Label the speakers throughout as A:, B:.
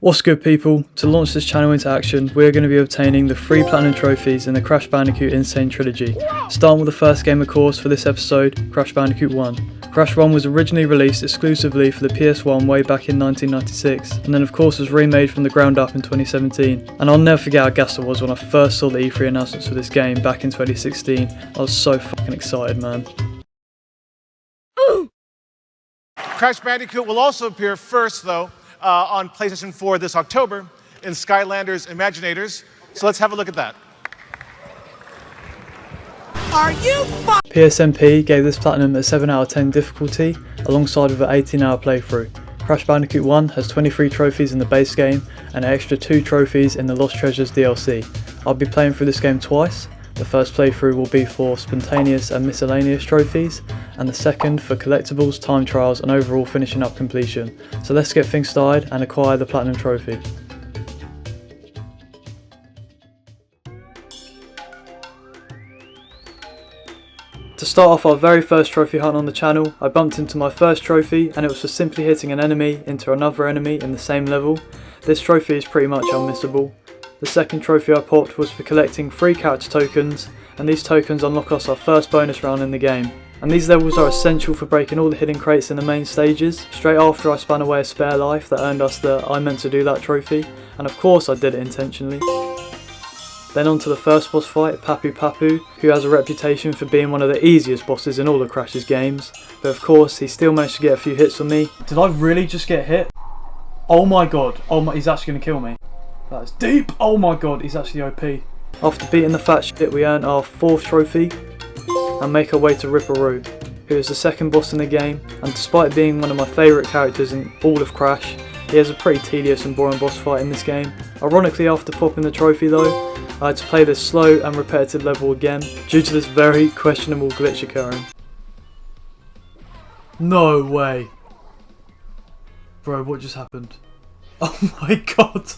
A: What's good people, to launch this channel into action we are going to be obtaining the 3 platinum trophies in the Crash Bandicoot Insane Trilogy. Starting with the first game of course for this episode, Crash Bandicoot 1. Crash 1 was originally released exclusively for the PS1 way back in 1996 and then of course was remade from the ground up in 2017. And I'll never forget how gassed I was when I first saw the E3 announcements for this game back in 2016. I was so fucking excited, man.
B: Crash Bandicoot will also appear first though on PlayStation 4 this October in Skylanders Imaginators. So let's have a look at that.
C: Are you
A: PSMP gave this platinum a 7 out of 10 difficulty alongside with an 18-hour playthrough. Crash Bandicoot 1 has 23 trophies in the base game and an extra 2 trophies in the Lost Treasures DLC. I'll be playing through this game twice. The first playthrough will be for spontaneous and miscellaneous trophies, and the second for collectibles, time trials and overall finishing up completion. So let's get things started and acquire the platinum trophy. To start off our very first trophy hunt on the channel, I bumped into my first trophy and it was for simply hitting an enemy into another enemy in the same level. This trophy is pretty much unmissable. The second trophy I popped was for collecting 3 character tokens, and these tokens unlock us our first bonus round in the game. And these levels are essential for breaking all the hidden crates in the main stages. Straight after I spun away a spare life that earned us the I meant to do that trophy, and of course I did it intentionally. Then on to the first boss fight, Papu Papu, who has a reputation for being one of the easiest bosses in all of Crash's games. But of course he still managed to get a few hits on me. Did I really just get hit? Oh my god, he's actually going to kill me. That is deep! Oh my god, he's actually OP. After beating the fat shit, we earned our 4th trophy and make our way to Ripperoo, who is the second boss in the game, and despite being one of my favourite characters in all of Crash, he has a pretty tedious and boring boss fight in this game. Ironically, after popping the trophy though, I had to play this slow and repetitive level again due to this very questionable glitch occurring. No way! Bro, what just happened? Oh my god!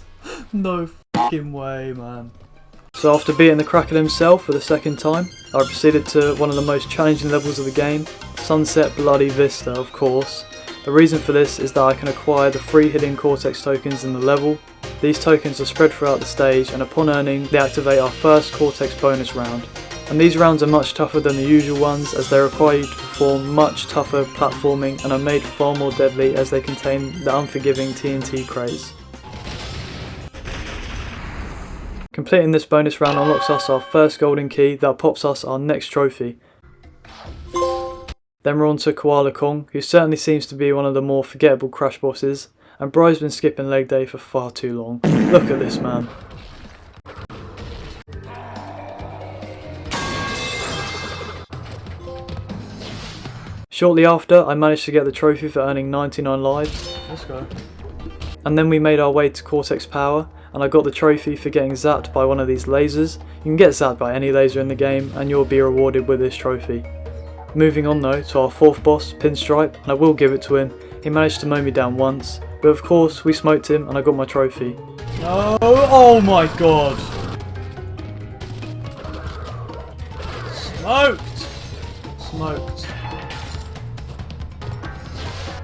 A: No fucking way, man. So after beating the Kraken himself for the second time, I proceeded to one of the most challenging levels of the game, Sunset Bloody Vista of course. The reason for this is that I can acquire the 3 hidden Cortex tokens in the level. These tokens are spread throughout the stage and upon earning they activate our first Cortex bonus round. And these rounds are much tougher than the usual ones as they require you to perform much tougher platforming and are made far more deadly as they contain the unforgiving TNT crates. Completing this bonus round unlocks us our first golden key that pops us our next trophy. Then we're on to Koala Kong, who certainly seems to be one of the more forgettable Crash bosses, and Bro's been skipping leg day for far too long. Look at this man. Shortly after, I managed to get the trophy for earning 99 lives. Let's go. And then we made our way to Cortex Power, and I got the trophy for getting zapped by one of these lasers. You can get zapped by any laser in the game and you'll be rewarded with this trophy. Moving on though to our 4th boss, Pinstripe, and I will give it to him. He managed to mow me down once, but of course we smoked him and I got my trophy. No! Oh my god! Smoked! Smoked.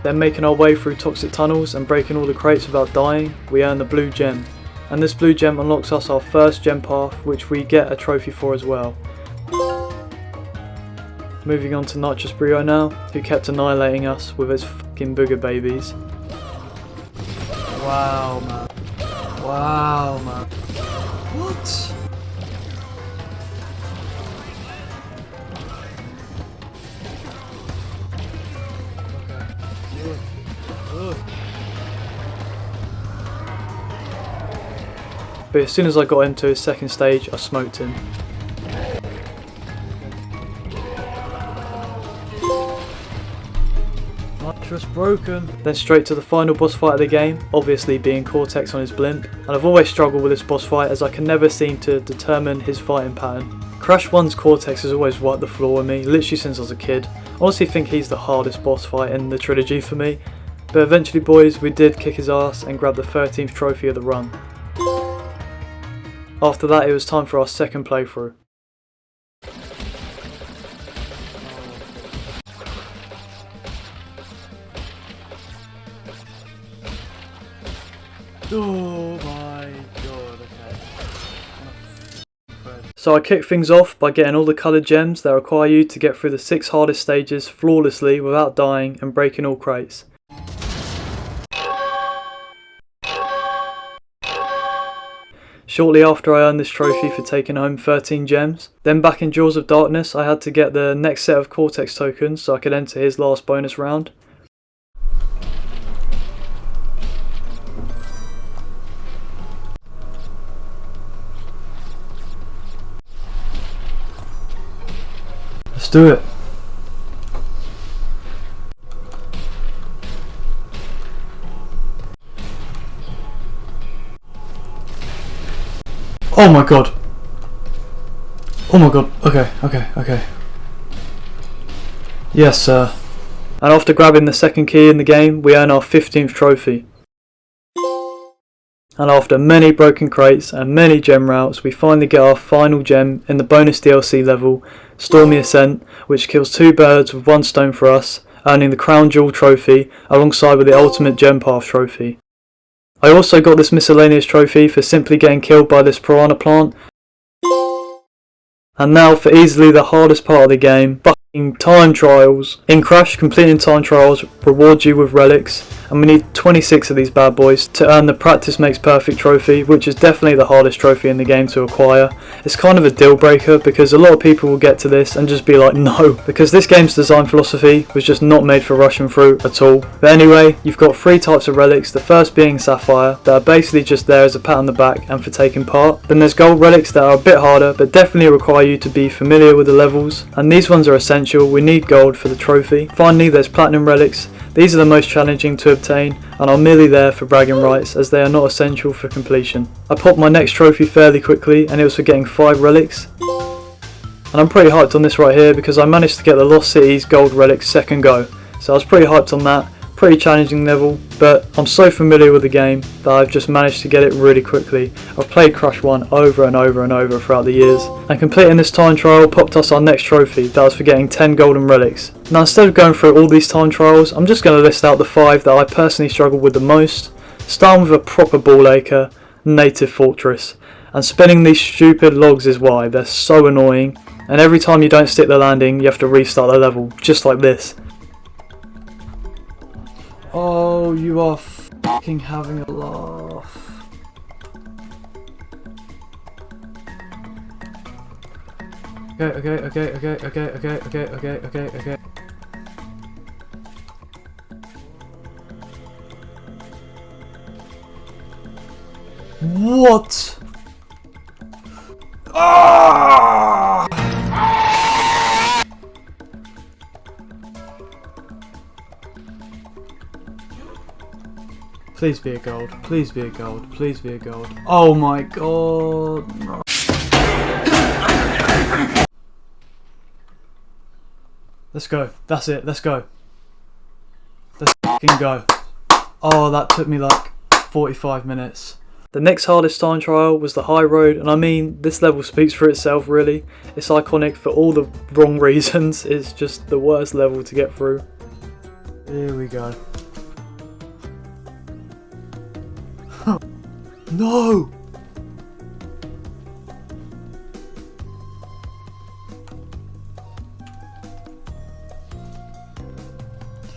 A: Then making our way through toxic tunnels and breaking all the crates without dying, we earn the blue gem. And this blue gem unlocks us our first gem path, which we get a trophy for as well. Moving on to Nitrous Brio now, who kept annihilating us with his fucking booger babies. Wow man. Wow man. What? But as soon as I got into his second stage, I smoked him. Nitrous broken. Then straight to the final boss fight of the game, obviously being Cortex on his blimp. And I've always struggled with this boss fight as I can never seem to determine his fighting pattern. Crash 1's Cortex has always wiped the floor with me, literally since I was a kid. I honestly think he's the hardest boss fight in the trilogy for me. But eventually boys, we did kick his ass and grab the 13th trophy of the run. After that it was time for our second playthrough. Oh my god, okay. So I kick things off by getting all the coloured gems that require you to get through the 6 hardest stages flawlessly without dying and breaking all crates. Shortly after I earned this trophy for taking home 13 gems. Then back in Jaws of Darkness I had to get the next set of Cortex tokens so I could enter his last bonus round. Let's do it. Oh my god. Oh my god. Okay. Yes, sir. And after grabbing the second key in the game, we earn our 15th trophy. And after many broken crates and many gem routes, we finally get our final gem in the bonus DLC level, Stormy Ascent, which kills 2 birds with 1 stone for us, earning the Crown Jewel trophy alongside with the Ultimate Gem Path trophy. I also got this miscellaneous trophy for simply getting killed by this piranha plant. And now for easily the hardest part of the game, fucking time trials. In Crash, completing time trials rewards you with relics, and we need 26 of these bad boys to earn the Practice Makes Perfect trophy, which is definitely the hardest trophy in the game to acquire. It's kind of a deal breaker because a lot of people will get to this and just be like no, because this game's design philosophy was just not made for rushing through at all. But anyway, you've got 3 types of relics, the first being Sapphire, that are basically just there as a pat on the back and for taking part. Then there's Gold relics that are a bit harder but definitely require you to be familiar with the levels, and these ones are essential, we need Gold for the trophy. Finally there's Platinum relics. These are the most challenging to obtain and are merely there for bragging rights as they are not essential for completion. I popped my next trophy fairly quickly and it was for getting 5 relics. And I'm pretty hyped on this right here because I managed to get the Lost Cities Gold relics second go. So I was pretty hyped on that. Pretty challenging level, but I'm so familiar with the game that I've just managed to get it really quickly. I've played Crash 1 over and over throughout the years, and completing this time trial popped us our next trophy that was for getting 10 golden relics. Now instead of going through all these time trials, I'm just going to list out the 5 that I personally struggled with the most, starting with a proper ball acre, Native Fortress, and spinning these stupid logs is why, they're so annoying, and every time you don't stick the landing you have to restart the level, just like this. Oh, you are fucking having a laugh. Okay. What? Ah! Please be a gold. Please be a gold. Please be a gold. Oh my god. No. Let's go. That's it. Let's go. Let's fucking go. Oh, that took me like 45 minutes. The next hardest time trial was the High Road, and I mean, this level speaks for itself really. It's iconic for all the wrong reasons. It's just the worst level to get through. Here we go. No!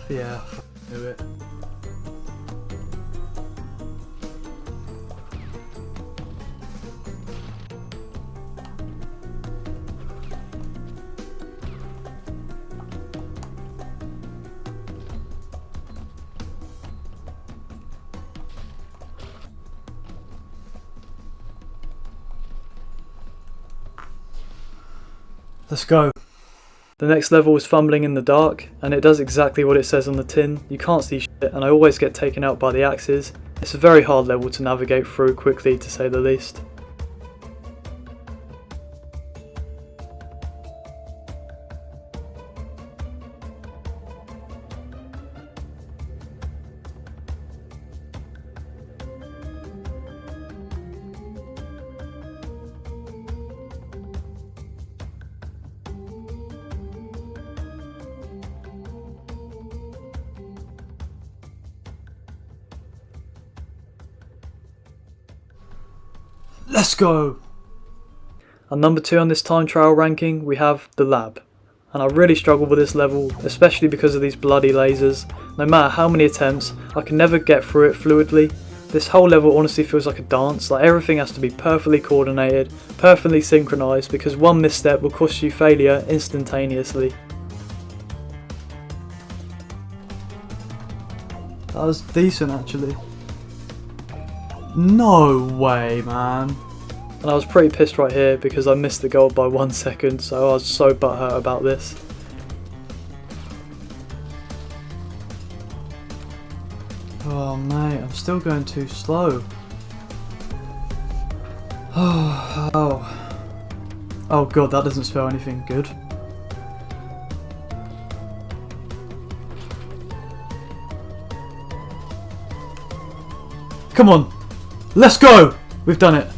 A: Yeah, do it. Let's go. The next level is Fumbling in the Dark, and it does exactly what it says on the tin. You can't see shit, and I always get taken out by the axes. It's a very hard level to navigate through quickly, to say the least. Let's go! And number 2 on this time trial ranking, we have the lab. And I really struggled with this level, especially because of these bloody lasers. No matter how many attempts, I can never get through it fluidly. This whole level honestly feels like a dance, like everything has to be perfectly coordinated, perfectly synchronised, because one misstep will cost you failure instantaneously. That was decent actually. No way, man. And I was pretty pissed right here because I missed the goal by 1 second, so I was so butthurt about this. Oh mate, I'm still going too slow. Oh god, that doesn't spell anything good. Come on, let's go! We've done it.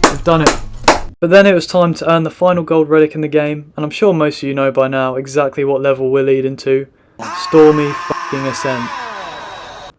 A: We've done it. But then it was time to earn the final gold relic in the game, and I'm sure most of you know by now exactly what level we're leading to. Stormy f***ing Ascent.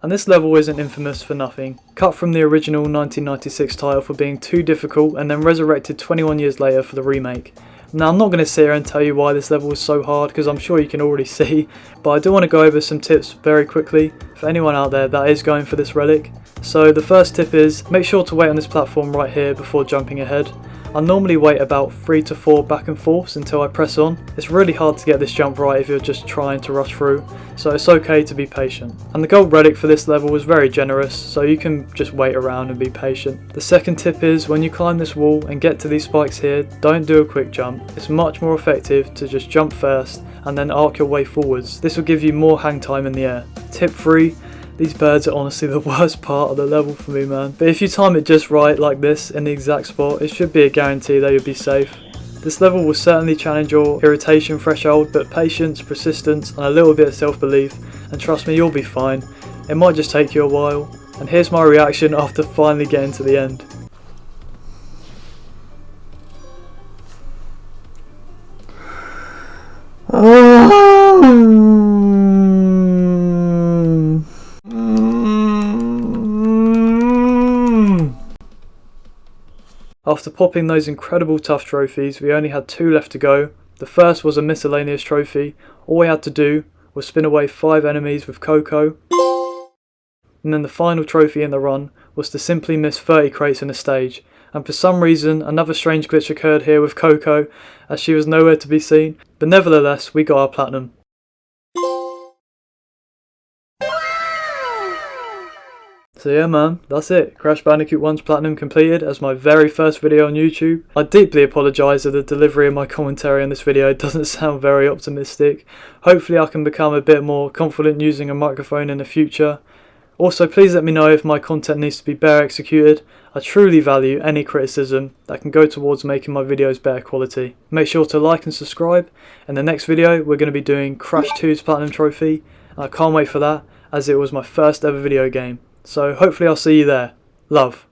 A: And this level isn't infamous for nothing. Cut from the original 1996 title for being too difficult and then resurrected 21 years later for the remake. Now I'm not going to sit here and tell you why this level was so hard because I'm sure you can already see, but I do want to go over some tips very quickly for anyone out there that is going for this relic. So the first tip is, make sure to wait on this platform right here before jumping ahead. I normally wait about 3 to 4 back and forths until I press on. It's really hard to get this jump right if you're just trying to rush through, so it's okay to be patient. And the gold relic for this level was very generous, so you can just wait around and be patient. The second tip is, when you climb this wall and get to these spikes here, don't do a quick jump. It's much more effective to just jump first and then arc your way forwards. This will give you more hang time in the air. Tip 3. These birds are honestly the worst part of the level for me, man. But if you time it just right like this in the exact spot, it should be a guarantee that you'll be safe. This level will certainly challenge your irritation threshold, but patience, persistence and a little bit of self-belief, and trust me, you'll be fine. It might just take you a while. And here's my reaction after finally getting to the end. After popping those incredible tough trophies, we only had 2 left to go. The first was a miscellaneous trophy. All we had to do was spin away 5 enemies with Coco. And then the final trophy in the run was to simply miss 30 crates in a stage. And for some reason, another strange glitch occurred here with Coco, as she was nowhere to be seen. But nevertheless, we got our platinum. So yeah man, that's it. Crash Bandicoot 1's Platinum completed as my very first video on YouTube. I deeply apologise if the delivery of my commentary on this video doesn't sound very optimistic. Hopefully I can become a bit more confident using a microphone in the future. Also please let me know if my content needs to be better executed. I truly value any criticism that can go towards making my videos better quality. Make sure to like and subscribe. In the next video we're going to be doing Crash 2's Platinum Trophy. And I can't wait for that as it was my first ever video game. So hopefully I'll see you there. Love.